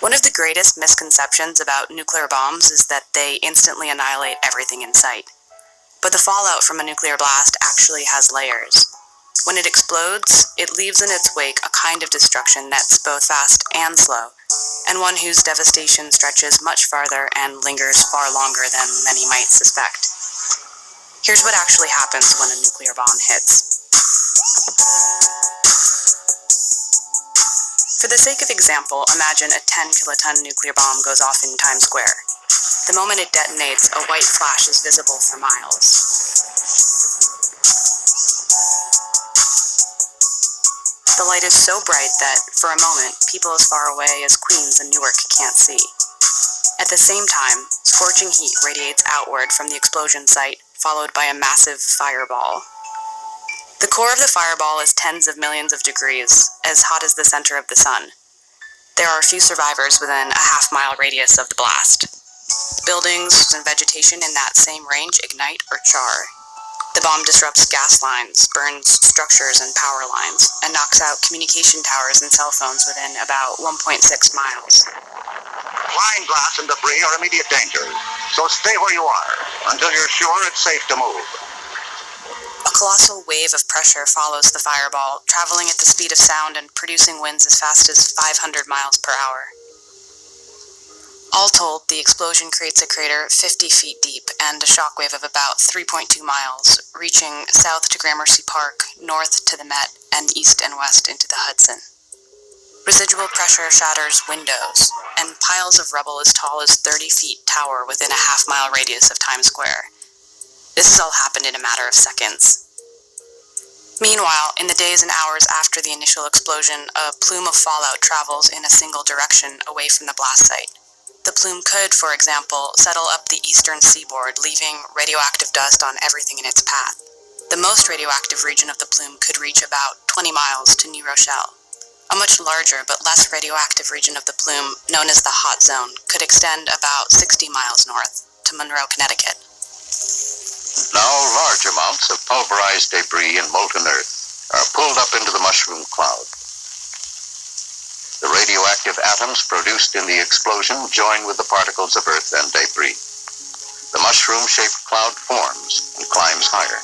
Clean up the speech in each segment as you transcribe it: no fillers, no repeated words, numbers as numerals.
One of the greatest misconceptions about nuclear bombs is that they instantly annihilate everything in sight. But the fallout from a nuclear blast actually has layers. When it explodes, it leaves in its wake a kind of destruction that's both fast and slow, and one whose devastation stretches much farther and lingers far longer than many might suspect. Here's what actually happens when a nuclear bomb hits. For the sake of example, imagine a 10-kiloton nuclear bomb goes off in Times Square. The moment it detonates, a white flash is visible for miles. The light is so bright that, for a moment, people as far away as Queens and Newark can't see. At the same time, scorching heat radiates outward from the explosion site, followed by a massive fireball. The core of the fireball is tens of millions of degrees, as hot as the center of the sun. There are few survivors within a half-mile radius of the blast. Buildings and vegetation in that same range ignite or char. The bomb disrupts gas lines, burns structures and power lines, and knocks out communication towers and cell phones within about 1.6 miles. Flying glass and debris are immediate danger, so stay where you are until you're sure it's safe to move. A colossal wave of pressure follows the fireball, traveling at the speed of sound and producing winds as fast as 500 miles per hour. All told, the explosion creates a crater 50 feet deep and a shockwave of about 3.2 miles, reaching south to Gramercy Park, north to the Met, and east and west into the Hudson. Residual pressure shatters windows, and piles of rubble as tall as 30 feet tower within a half-mile radius of Times Square. This has all happened in a matter of seconds. Meanwhile, in the days and hours after the initial explosion, a plume of fallout travels in a single direction away from the blast site. The plume could, for example, settle up the eastern seaboard, leaving radioactive dust on everything in its path. The most radioactive region of the plume could reach about 20 miles to New Rochelle. A much larger but less radioactive region of the plume, known as the hot zone, could extend about 60 miles north to Monroe, Connecticut. Now large amounts of pulverized debris and molten earth are pulled up into the mushroom cloud. The radioactive atoms produced in the explosion join with the particles of earth and debris. The mushroom-shaped cloud forms and climbs higher.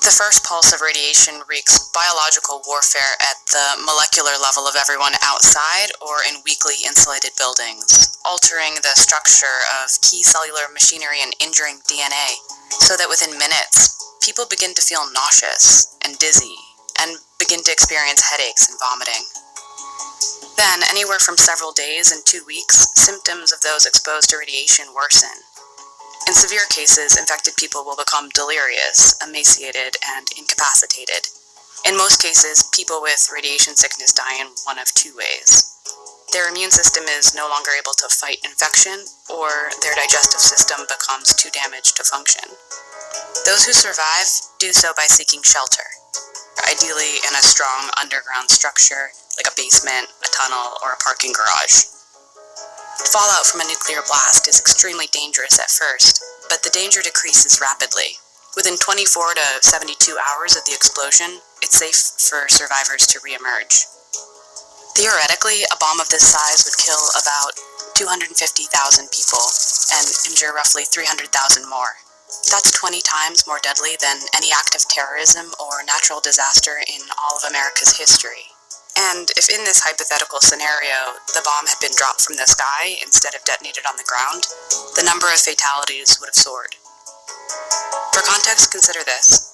The first pulse of radiation wreaks biological warfare at the molecular level of everyone outside or in weakly insulated buildings, altering the structure of key cellular machinery and injuring DNA, so that within minutes, people begin to feel nauseous and dizzy and begin to experience headaches and vomiting. Then, anywhere from several days and 2 weeks, symptoms of those exposed to radiation worsen. In severe cases, infected people will become delirious, emaciated, and incapacitated. In most cases, people with radiation sickness die in one of two ways. Their immune system is no longer able to fight infection, or their digestive system becomes too damaged to function. Those who survive do so by seeking shelter, ideally in a strong underground structure like a basement, a tunnel, or a parking garage. Fallout from a nuclear blast is extremely dangerous at first, but the danger decreases rapidly. Within 24 to 72 hours of the explosion, it's safe for survivors to reemerge. Theoretically, a bomb of this size would kill about 250,000 people and injure roughly 300,000 more. That's 20 times more deadly than any act of terrorism or natural disaster in all of America's history. And if in this hypothetical scenario, the bomb had been dropped from the sky instead of detonated on the ground, the number of fatalities would have soared. For context, consider this.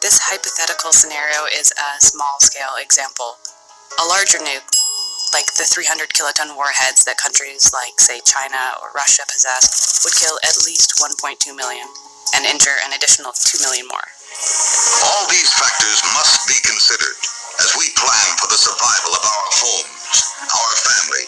This hypothetical scenario is a small-scale example. A larger nuke, like the 300-kiloton warheads that countries like, say, China or Russia possess, would kill at least 1.2 million and injure an additional 2 million more. All these factors must be considered as we plan for the survival of our homes, our family,